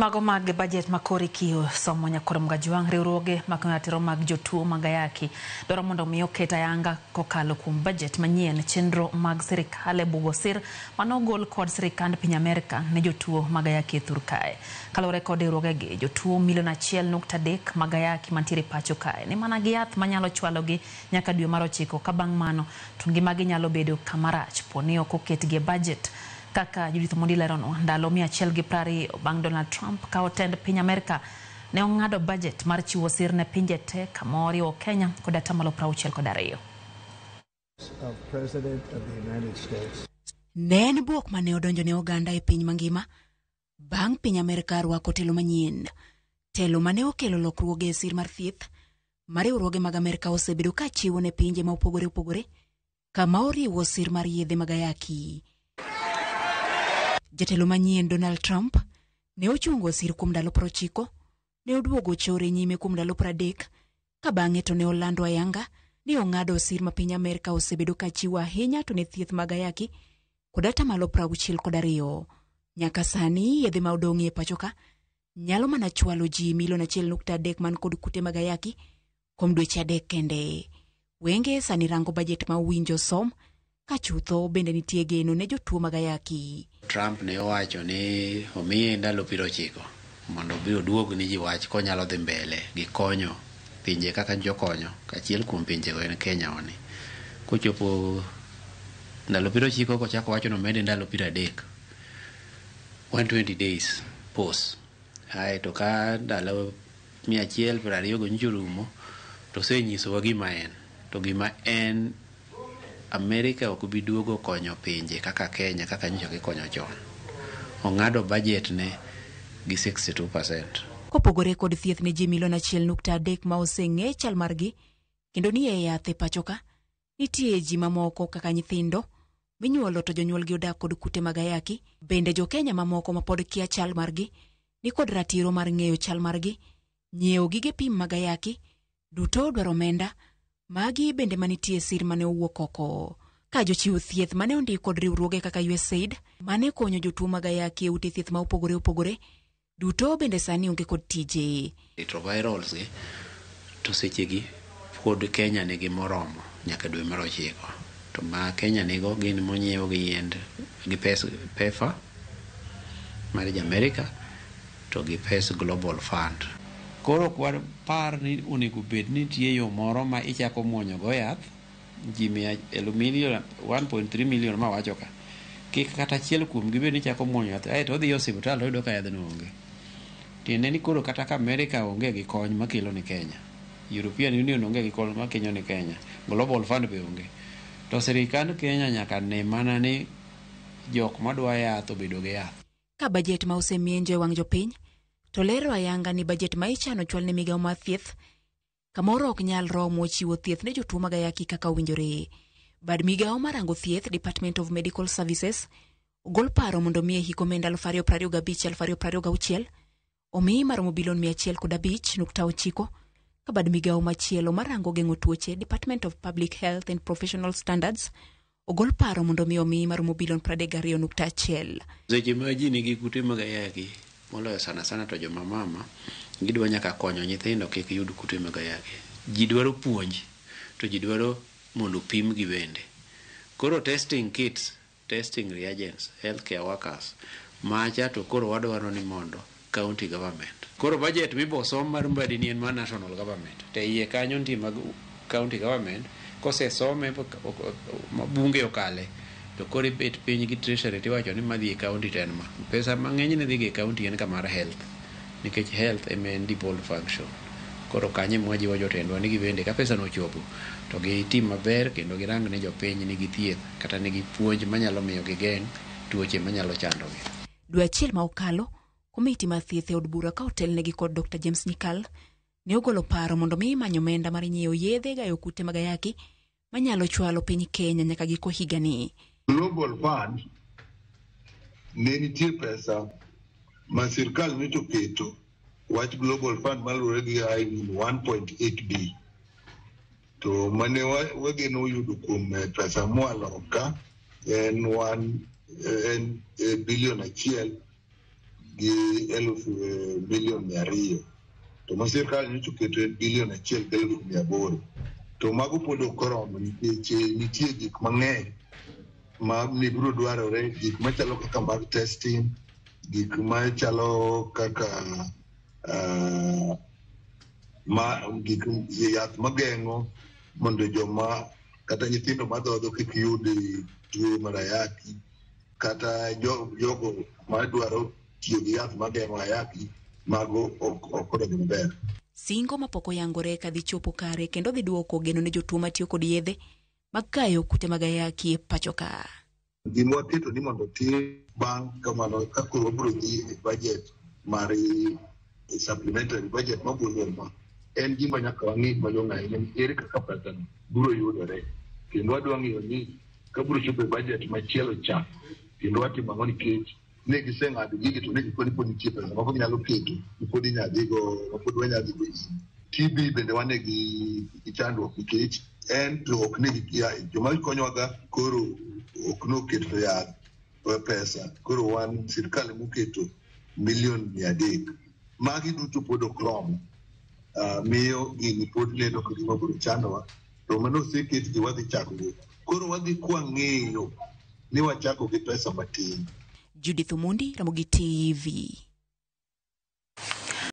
Mago mag budget makori kio somo nyakoro mgajuang riuroge makanatero mag jotuo magayaki doro mondo miyo keta yanga kokalo kuom budget manyien chenro mag sirikal e bugo sir manogol kod sirikand piny Amerika ne jotuo magayaki e thur kae. Kalore kod riuroge gi jotuo milion 1.3 magayaki mantiere pacho kae ni mana gi yath manyalo chwalogi nyaka dwe mar 9 ka bang' mano to ngimagi nyalo bedo kamarach poni ok oketgi e budget. Kaka Judith Mondilerono ndalo 120 bang' Donald Trump ka otend piny Amerika ne ong'ado budget mar chiwo sir ne pinje te kamoriwo Kenya kod 62%. Ne en buok mane odonjo ne oganda e piny mangima bang' piny Amerika rwako telo manyien. Telo mane okelo lokruoge e sir mar thieth mar riwruoge mag Amerika osebedo ka chiwo ne pinje ma opogore opogore kama oriwo sir mar yedhe mag ayaki. Jatelo manyien Donald Trump ne ochungo sir kuom ndalo 90, ne oduogo chore nyime kuom ndalo 30, ka bang'e to ne olando ayanga ni ong'ado sir ma piny Amerika osebedo ka chiwo ahinya to ne thieth mag ayaki kod 62%. Nyaka sani yedhe ma odong'ie e pachoka nyalo mana chwalo ji milion 1.3 man kod kute mag ayaki kuom dweche 3 kende. Wenge sani rango budget ma winjo som ka chutho bende nitie geno ne jotuo mag ayaki. Trump ne owacho ni omiye ndalo 90 mondo biro duogo ni ji wach konyalo dhi mbele gi konyo pinje kaka jokonyo kachiel kuom pinje go en Kenya oni. Kochopo ndalo 90 kochako wacho no mede ndalo 30 120 days pause. Hai to ka ndalo 120 go njurumo to senyiso gima en to gima en Amerika ok bi duogo konyo pinje kaka Kenya kaka nyocha gikonyo chon. Ong'ado budget ne gi 62%. Kopogore kod thieth ne ji milion 1.3 ma oseng'e chal margi kendo ni e yath e pachoka, nitie ji mamoko kaka nyithindo minyuolo to jonyuolgi odak kod kute mag ayaki. Bende jo Kenya mamoko ma pod kia chal margi ni kod ratiro mar ng'eyo chal margi, nyiewo gige pim mag ayaki duto dwaro omenda. Magi bende manitie sir mane owuok oko. Ka jochiw thieth mane ondik kod riwruoge kaka USAID mane konyo jotuo mag ayaki e ute thieth ma opogore opogore duto bende sani onge kod tije. Retrovirals to sechegi pod Kenya nigi moromo nyaka dwe mar 9. To ma Kenya nigo gin monyiewo gi yiend gi PEPFAR mar Amerika to gi PES Global Fund. Koro kwar par ni uniku bed ni tie yo moro ma ichako muonyo go yath ji milion 1.3 million ma wacho ka kik kata achiel kuom gibe ni chako muonyo yath ai to dhi osiptal to ka yath no onge. Tiende ni koro kata ka Amerika onge gi kony makelo ni Kenya, European Union onge gi kony makelo ni Kenya, Global Fund be onge, to sirikand Kenya nyaka ne mana ni jok madwa yath obedo gi yath. Ka budget ma osemienjo e wang' jopiny to lero ayanga ni budget ma ichano chwal ne migawo mar thieth kamoro ok nyal romo chiwo thieth ne jotuo mag ayaki kaka owinjore. Bad migawo marango thieth, Department of Medical Services, ogol paro mondo miye hiko omenda 2025-2026 omiyi maromo bilion 105.9, ka bad migawo machielo marango geng'o tuoche, Department of Public Health and Professional Standards, ogol paro mondo omiyi maromo bilion 32.1. Seche ma ji nigi kute mag ayaki moloyo sana to joma mama gidwa nyaka konyo nyithindo kik yud kute mag ayaki. Ji dwaro puonj to ji dwaro mondo pim gi bende. Koro testing kits, testing reagents, healthcare workers macha to koro wadwaro ni mondo county government. Koro budget mibo som mar mbadi ni en mar national government. Te iye kanyo nti mag county government kose some bunge okale to kori bet piny gi treasury tiwacho ni madhi e county ten ma pesa mang'eny ne dhi e county en kamar health, nikech health en default function. Koro kanye mwajiwo jotendwa ni gibende ka pesa no chopo to gitim maber kendo girang ne jopiny ni gi thieth kata ni gi puonj manyalo miyo gigeng' tuoche manyalo chandogi. Dwe achiel ma okalo, komiti mar thieth e od bura ka otelnegi kod Dr. James Nyikal ne ogolo paro mondo mi manyo omenda mar nyiewo yedhe gayo kute mag ayaki manyalo chwalo piny Kenya nyaka giko higani. Global Fund ne nitie pesa ma sirkal ne oketo wach Global Fund malure gi 1.8 B to mane wageno yudo kuom pesa mwaloka en bilion 1 gi bilion 200 to ma sirkal nyocha oketo bilion 1.8 to mago pod ok oromo nikech nitie gik mang'eny ma ne biro dwarore, gik machalo kaka mag testing, gik machalo kaka gik yath mageng'o mondo joma kata nyithindo madhodho kik yud tuo mar ayaki, kata jogo madwaro tiyo gi yath mageng'o ayaki, mago ok odonjo maber. Singo mapok oyangore kadhi chopo kare kendo dhi duoko geno ne jotuo matiyo kod yedhe mag kayo kute mag ayaki e pacho ka. Gima waketo ni mondo tim bang' kamano ka koro wabiro dhi e budget mar supplementary budget mabudho en gima nyaka wang'i malong'o ahinya ni ere kaka pesa biro yudore, kendo wadwa ng'iyo ni ka biro chopo e budget machielo cha kendo watimo ang'o nikech ne giseng'ado gigi to ne gikoni pod nitie pesa moko ginyalo keto pod inyadhigo pod wanyadhigo. TB bende wane gi chandruok nikech en to ok ne joma konyowaga koro ok noketo yath pesa, koro wan sirkal moketo milion 300 magi duto pod ok rom, miyo gini pod neno ka gima biro chandowa, to mano oseketgi wadhi chakogo, koro wadhi kwang'eyo ni wachako gi pesa matin. Judith Omondi, Ramogi TV.